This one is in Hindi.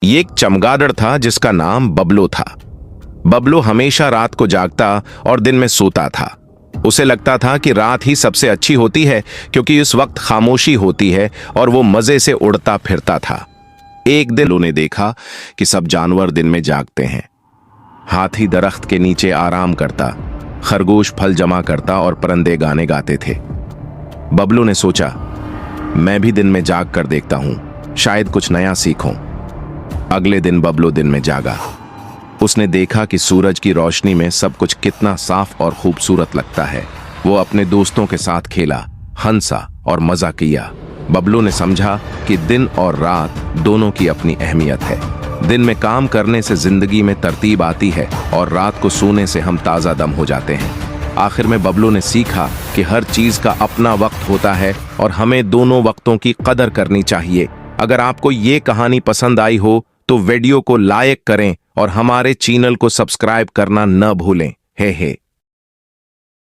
ये एक चमगादड़ था जिसका नाम बबलू था। बबलू हमेशा रात को जागता और दिन में सोता था। उसे लगता था कि रात ही सबसे अच्छी होती है क्योंकि इस वक्त खामोशी होती है और वो मजे से उड़ता फिरता था। एक दिन बबलू ने देखा कि सब जानवर दिन में जागते हैं। हाथी दरख्त के नीचे आराम करता, खरगोश फल जमा करता और परिंदे गाने गाते थे। बबलू ने सोचा, मैं भी दिन में जाग कर देखता हूं, शायद कुछ नया सीखूं। अगले दिन बबलू दिन में जागा। उसने देखा कि सूरज की रोशनी में सब कुछ कितना साफ और खूबसूरत लगता है। वो अपने दोस्तों के साथ खेला, हंसा और मजा किया। बबलू ने समझा कि दिन और रात दोनों की अपनी अहमियत है। दिन में काम करने से जिंदगी में तरतीब आती है और रात को सोने से हम ताजा दम हो जाते हैं। आखिर में बबलू ने सीखा कि हर चीज का अपना वक्त होता है और हमें दोनों वक्तों की कदर करनी चाहिए। अगर आपको ये कहानी पसंद आई हो तो वीडियो को लाइक करें और हमारे चैनल को सब्सक्राइब करना न भूलें। हे